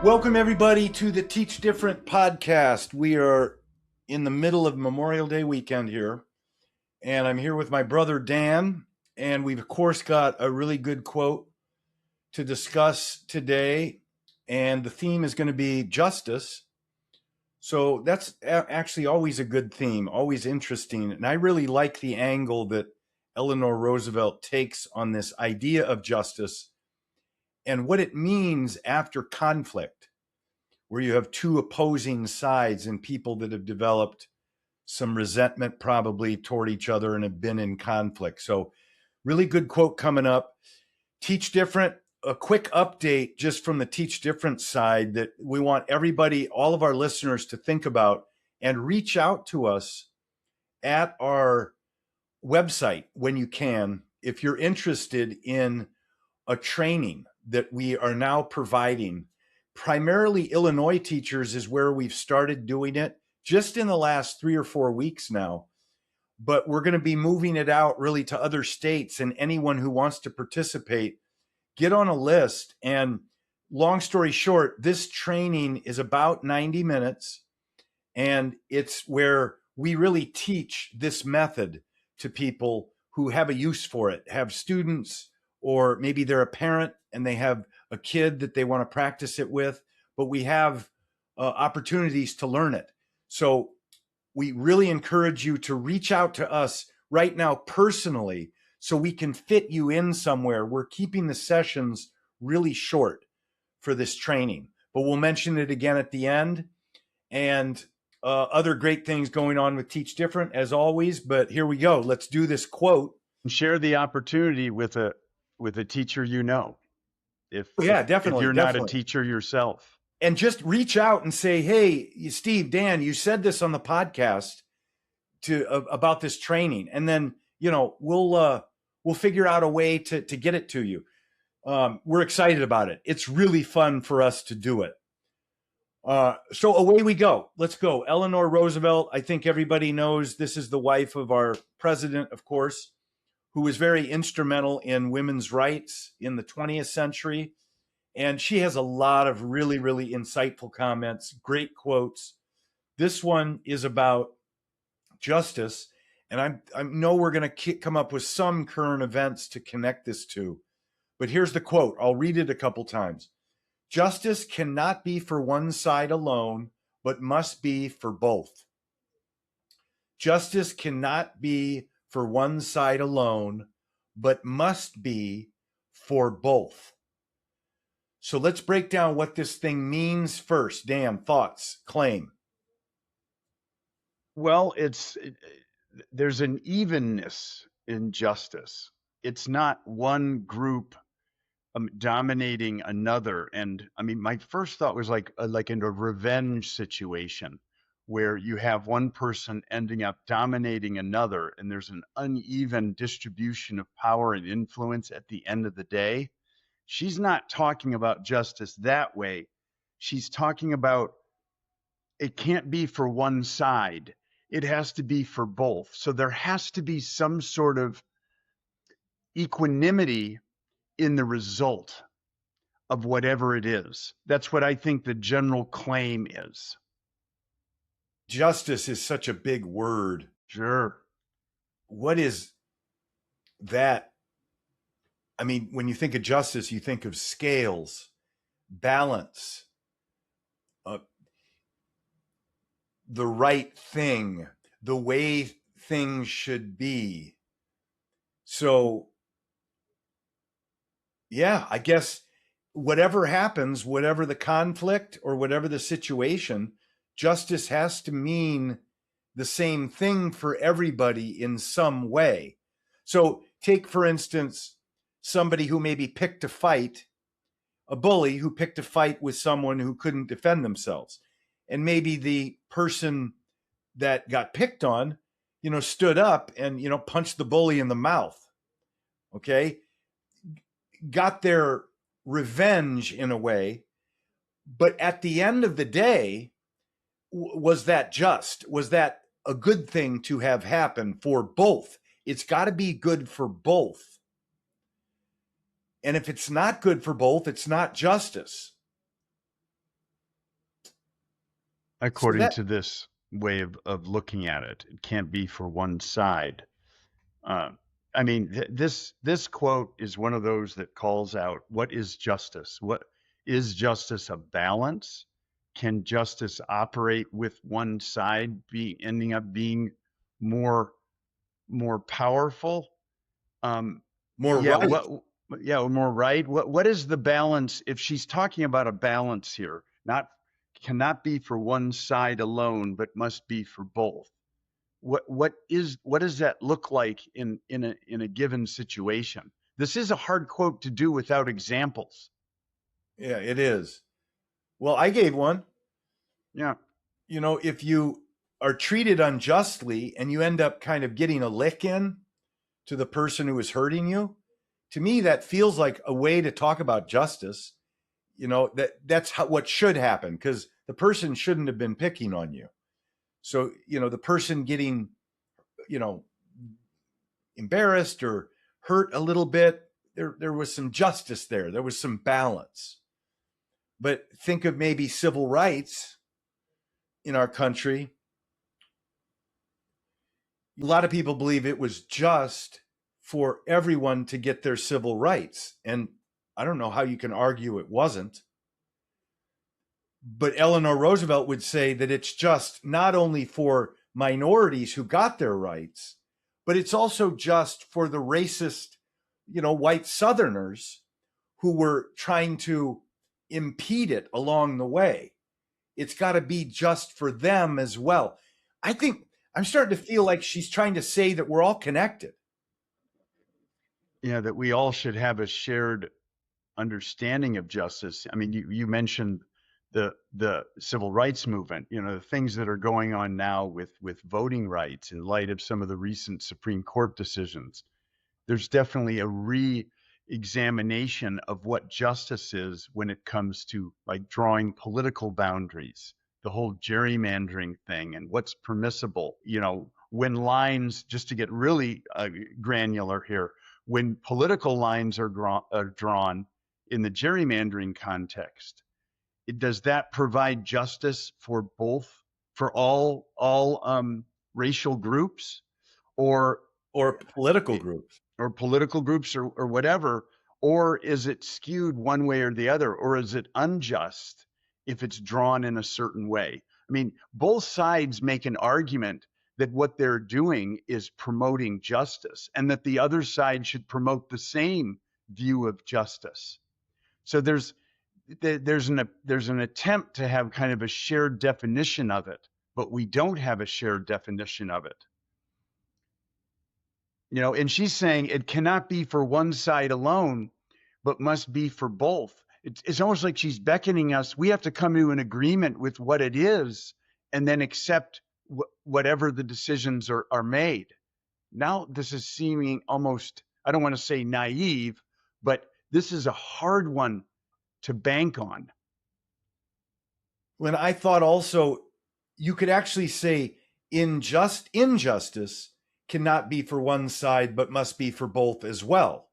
Welcome, everybody, to the Teach Different podcast. We are in the middle of Memorial Day weekend here, and I'm here with my brother, Dan, and we've, of course, got a really good quote to discuss today, and the theme is going to be justice. So that's actually always a good theme, always interesting, and I really like the angle that Eleanor Roosevelt takes on this idea of justice and what it means after conflict, where you have two opposing sides and people that have developed some resentment probably toward each other and have been in conflict. So really good quote coming up. Teach Different, a quick update just from the Teach Different side that we want everybody, all of our listeners, to think about and reach out to us at our website when you can, if you're interested in a training that we are now providing. Primarily Illinois teachers is where we've started doing it just in the last 3 or 4 weeks now. But we're going to be moving it out really to other states, and anyone who wants to participate, get on a list. And long story short, this training is about 90 minutes, and it's where we really teach this method to people who have a use for it, have students, or maybe they're a parent and they have a kid that they want to practice it with, but we have opportunities to learn it. So we really encourage you to reach out to us right now personally so we can fit you in somewhere. We're keeping the sessions really short for this training, but we'll mention it again at the end. And other great things going on with Teach Different as always, but here we go. Let's do this quote. Share the opportunity with a teacher you know. Definitely. If you're not a teacher yourself. And just reach out and say, hey, Steve, Dan, you said this on the podcast about this training. And then, we'll figure out a way to get it to you. We're excited about it. It's really fun for us to do it. So away we go. Let's go. Eleanor Roosevelt, I think everybody knows this is the wife of our president, of course, who was very instrumental in women's rights in the 20th century. And she has a lot of really, really insightful comments, great quotes. This one is about justice. And I know we're going to come up with some current events to connect this to. But here's the quote. I'll read it a couple times. Justice cannot be for one side alone, but must be for both. Justice cannot be for one side alone, but must be for both. So let's break down what this thing means first. Dan, thoughts, claim. Well, there's an evenness in justice. It's not one group dominating another. And I mean, my first thought was like in a revenge situation where you have one person ending up dominating another, and there's an uneven distribution of power and influence at the end of the day. She's not talking about justice that way. She's talking about it can't be for one side. It has to be for both. So there has to be some sort of equanimity in the result of whatever it is. That's what I think the general claim is. Justice is such a big word. Sure. What is that? I mean, when you think of justice, you think of scales, balance, the right thing, the way things should be. So, yeah, I guess whatever happens, whatever the conflict or whatever the situation, justice has to mean the same thing for everybody in some way. So take, for instance, somebody who maybe picked a fight, a bully who picked a fight with someone who couldn't defend themselves. And maybe the person that got picked on, stood up and, punched the bully in the mouth. Okay. Got their revenge in a way. But at the end of the day, was that just? Was that a good thing to have happen for both? It's got to be good for both. And if it's not good for both, it's not justice. So according that, to this way of looking at it. It can't be for one side. Uh, I mean, this quote is one of those that calls out what is justice? What is justice? A balance? Can justice operate with one side ending up being more more powerful? Um, more yeah, right. what? Yeah, more right. What is the balance? If she's talking about a balance here, not cannot be for one side alone, but must be for both. What does that look like in a given situation? This is a hard quote to do without examples. Yeah, it is. Well, I gave one. Yeah, If you are treated unjustly and you end up kind of getting a lick in to the person who is hurting you, to me that feels like a way to talk about justice. That's what should happen, because the person shouldn't have been picking on you. So the person getting you know embarrassed or hurt a little bit, there was some justice there. There was some balance. But think of maybe civil rights in our country. A lot of people believe it was just for everyone to get their civil rights. And I don't know how you can argue it wasn't. But Eleanor Roosevelt would say that it's just not only for minorities who got their rights, but it's also just for the racist, white Southerners who were trying to impede it along the way. It's got to be just for them as well. I think I'm starting to feel like she's trying to say that we're all connected. yeah, that we all should have a shared understanding of justice. I mean, you mentioned the civil rights movement. You know, the things that are going on now with voting rights in light of some of the recent Supreme Court decisions. There's definitely a re-examination of what justice is when it comes to like drawing political boundaries, the whole gerrymandering thing and what's permissible. You know, when lines, just to get really granular here, when political lines are drawn in the gerrymandering context, does that provide justice for both, for all racial groups, or Or political groups. or political groups, or whatever? Or is it skewed one way or the other? Or is it unjust if it's drawn in a certain way? I mean, both sides make an argument that what they're doing is promoting justice and that the other side should promote the same view of justice. So there's an attempt to have kind of a shared definition of it, but we don't have a shared definition of it. You know, and she's saying it cannot be for one side alone, but must be for both. It's almost like she's beckoning us. We have to come to an agreement with what it is and then accept whatever the decisions are made. Now, this is seeming almost, I don't want to say naive, but this is a hard one to bank on. When I thought also you could actually say injustice cannot be for one side, but must be for both as well.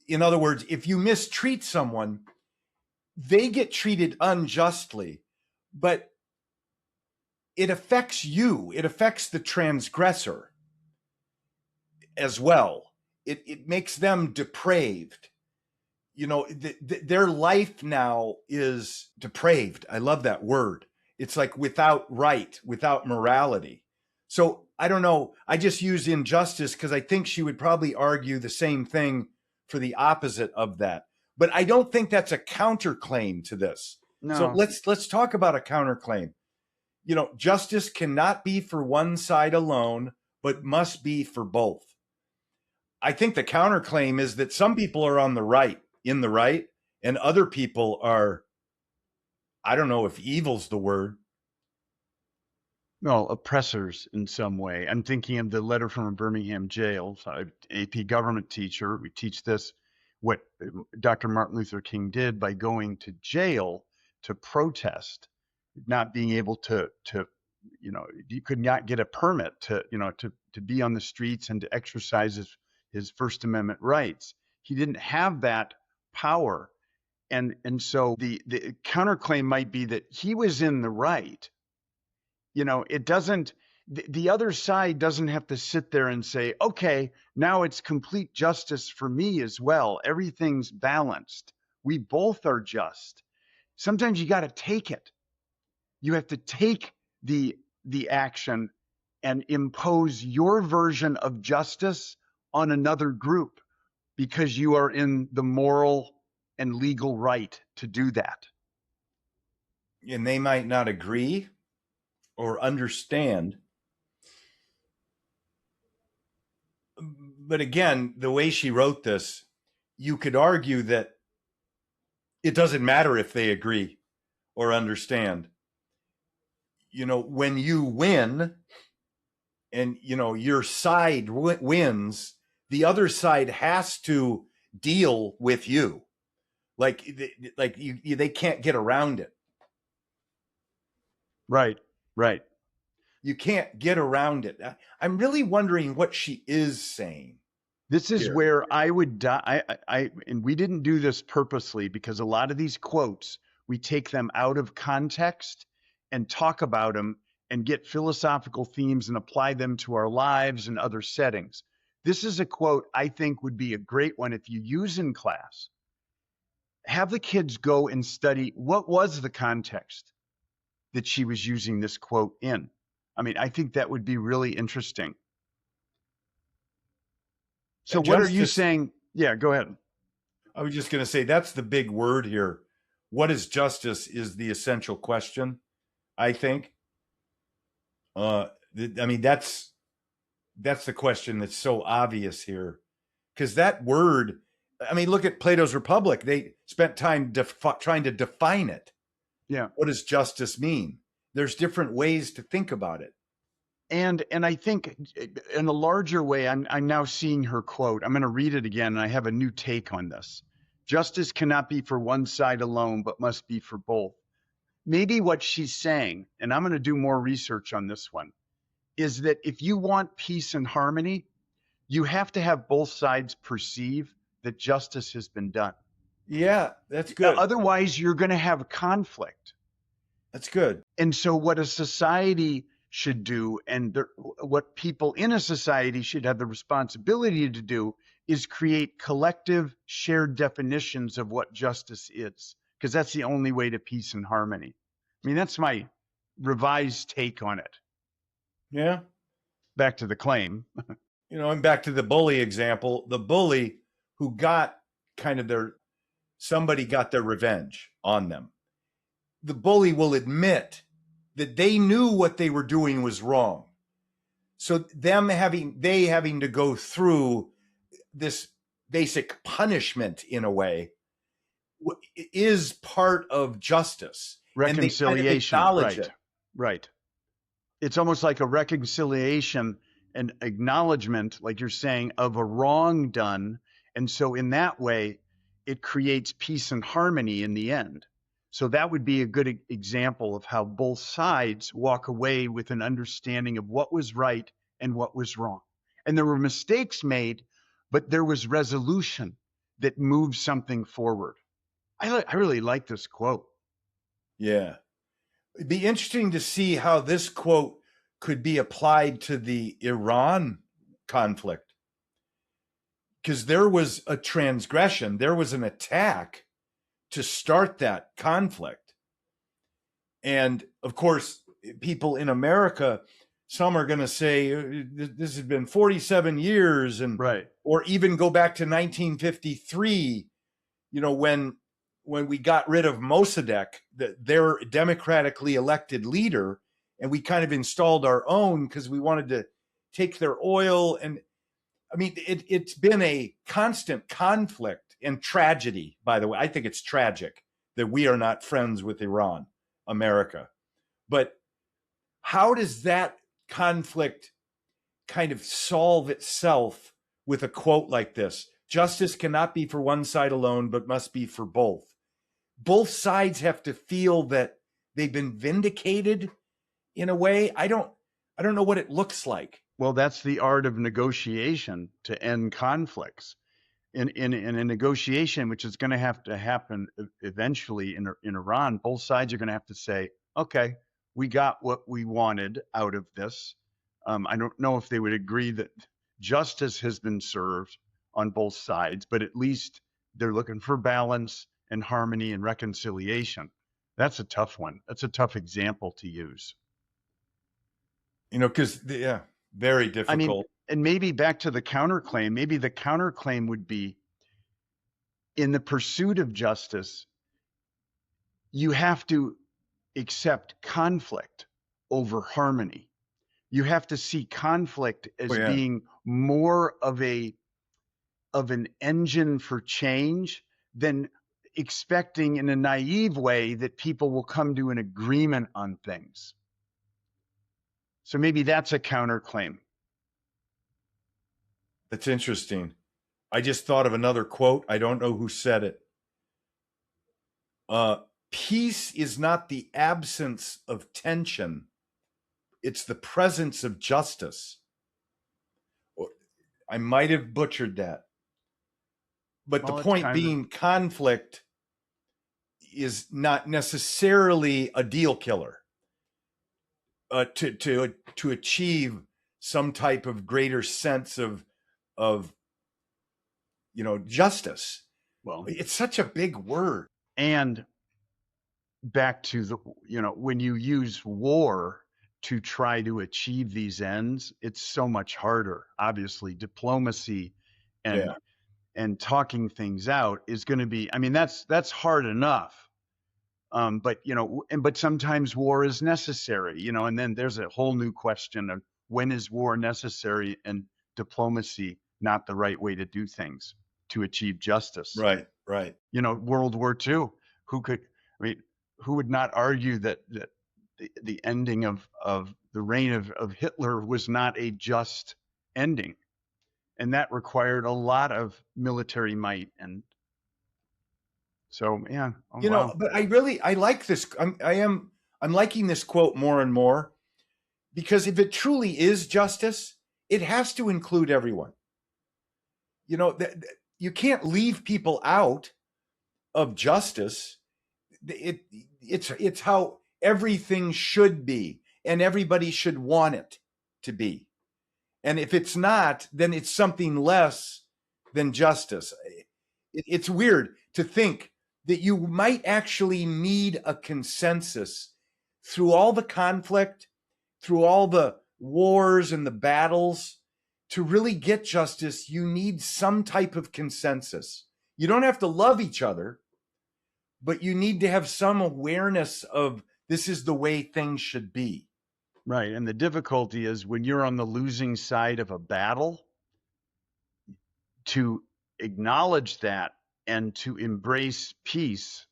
In other words, if you mistreat someone, they get treated unjustly, but it affects you. It affects the transgressor as well. It makes them depraved. Their life now is depraved. I love that word. It's like without right, without morality. So I don't know. I just use injustice because I think she would probably argue the same thing for the opposite of that. But I don't think that's a counterclaim to this. So No, let's talk about a counterclaim. Justice cannot be for one side alone, but must be for both. I think the counterclaim is that some people are on the right, in the right, and other people are, I don't know if evil's the word. well, oppressors in some way. I'm thinking of the letter from a Birmingham jail. So I'm an AP government teacher. We teach this, what Dr. Martin Luther King did by going to jail to protest, not being able to you could not get a permit to be on the streets and to exercise his First Amendment rights. He didn't have that power. And so the counterclaim might be that he was in the right, it doesn't, the other side doesn't have to sit there and say, okay, now it's complete justice for me as well. Everything's balanced. We both are just. Sometimes you got to take it. You have to take the action and impose your version of justice on another group because you are in the moral and legal right to do that. And they might not agree or understand. But again, the way she wrote this, you could argue that it doesn't matter if they agree or understand. When you win and, your side wins, the other side has to deal with you. Like they can't get around it. Right. You can't get around it. I'm really wondering what she is saying. This is Here. where I would die. And we didn't do this purposely because a lot of these quotes, we take them out of context and talk about them and get philosophical themes and apply them to our lives and other settings. This is a quote I think would be a great one if you use in class. Have the kids go and study what was the context that she was using this quote in. I mean, I think that would be really interesting. So what are you saying? Yeah, go ahead. I was just going to say that's the big word here. What is justice is the essential question, I think. I mean, that's the question that's so obvious here. Because that word, I mean, look at Plato's Republic. They spent time trying to define it. Yeah. What does justice mean? There's different ways to think about it. And I think in a larger way, I'm now seeing her quote. I'm going to read it again, and I have a new take on this. Justice cannot be for one side alone, but must be for both. Maybe what she's saying, and I'm going to do more research on this one, is that if you want peace and harmony, you have to have both sides perceive that justice has been done. Yeah, that's good. Otherwise, you're going to have conflict. That's good. And so what a society should do, and what people in a society should have the responsibility to do, is create collective shared definitions of what justice is, because that's the only way to peace and harmony. I mean, that's my revised take on it. Yeah. Back to the claim. And back to the bully example, the bully who got somebody got their revenge on them. The bully will admit that they knew what they were doing was wrong. So they having to go through this basic punishment in a way is part of justice. Reconciliation. And they acknowledge it. Right. It's almost like a reconciliation and acknowledgement, like you're saying, of a wrong done. And so in that way, it creates peace and harmony in the end. So that would be a good example of how both sides walk away with an understanding of what was right and what was wrong. And there were mistakes made, but there was resolution that moved something forward. I really like this quote. Yeah. It'd be interesting to see how this quote could be applied to the Iran conflict. Because there was a transgression, there was an attack to start that conflict. And of course, people in America, some are going to say this has been 47 years and right. Or even go back to 1953, when we got rid of Mossadegh, their democratically elected leader, and we kind of installed our own because we wanted to take their oil. And I mean, it's been a constant conflict and tragedy, by the way. I think it's tragic that we are not friends with Iran, America. But how does that conflict kind of solve itself with a quote like this? Justice cannot be for one side alone, but must be for both. Both sides have to feel that they've been vindicated in a way. I don't know what it looks like. Well, that's the art of negotiation to end conflicts. In a negotiation, which is going to have to happen eventually in Iran, both sides are going to have to say, okay, we got what we wanted out of this. I don't know if they would agree that justice has been served on both sides, but at least they're looking for balance and harmony and reconciliation. That's a tough one. That's a tough example to use. Because very I mean, difficult. and maybe back to the counterclaim, maybe the counterclaim would be, in the pursuit of justice, you have to accept conflict over harmony. You have to see conflict as being more of an engine for change than expecting in a naive way that people will come to an agreement on things. So maybe that's a counterclaim. That's interesting. I just thought of another quote. I don't know who said it. Peace is not the absence of tension. It's the presence of justice. I might have butchered that. But the point being, conflict is not necessarily a deal killer. To achieve some type of greater sense of justice. Well, it's such a big word. And back to the, when you use war to try to achieve these ends, it's so much harder. Obviously, diplomacy and talking things out is going to be, I mean, that's hard enough. But sometimes war is necessary, and then there's a whole new question of, when is war necessary and diplomacy not the right way to do things to achieve justice? Right. World War II, who would not argue that the ending of the reign of Hitler was not a just ending, and that required a lot of military might. And so, yeah, but I like this. I'm liking this quote more and more, because if it truly is justice, it has to include everyone. You can't leave people out of justice. It's how everything should be, and everybody should want it to be. And if it's not, then it's something less than justice. It's weird to think that you might actually need a consensus through all the conflict, through all the wars and the battles. To really get justice, you need some type of consensus. You don't have to love each other, but you need to have some awareness of, this is the way things should be. Right. And the difficulty is, when you're on the losing side of a battle, to acknowledge that and to embrace peace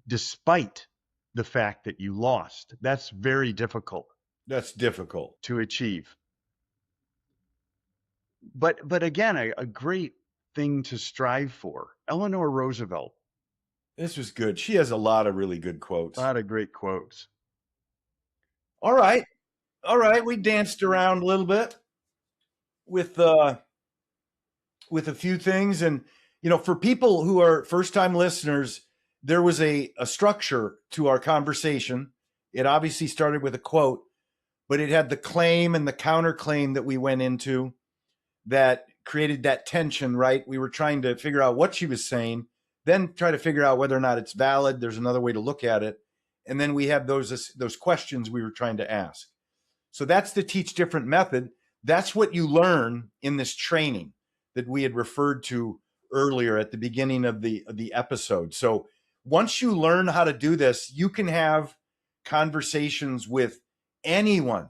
despite the fact that you lost. That's very difficult. That's difficult to achieve. But again, a great thing to strive for. Eleanor Roosevelt. This was good. She has a lot of really good quotes. A lot of great quotes. All right. We danced around a little bit with a few things. And, for people who are first-time listeners, there was a structure to our conversation. It obviously started with a quote, but it had the claim and the counterclaim that we went into that created that tension, right? We were trying to figure out what she was saying, then try to figure out whether or not it's valid. There's another way to look at it. And then we have those questions we were trying to ask. So that's the Teach Different method. That's what you learn in this training that we had referred to earlier at the beginning of the episode. So once you learn how to do this, you can have conversations with anyone,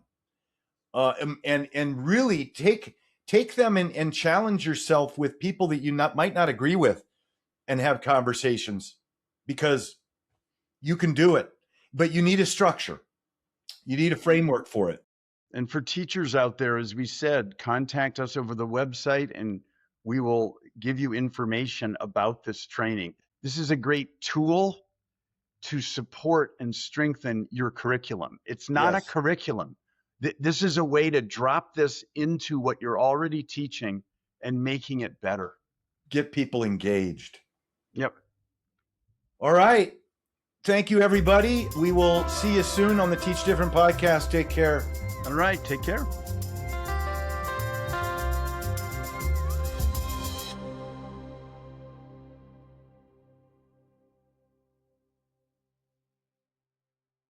and really take them and challenge yourself with people that you might not agree with, and have conversations, because you can do it. But you need a structure. You need a framework for it. And for teachers out there, as we said, contact us over the website and we will give you information about this training. This is a great tool to support and strengthen your curriculum. It's not a curriculum. This is a way to drop this into what you're already teaching and making it better. Get people engaged. Yep. All right. Thank you, everybody. We will see you soon on the Teach Different podcast. Take care. All right. Take care.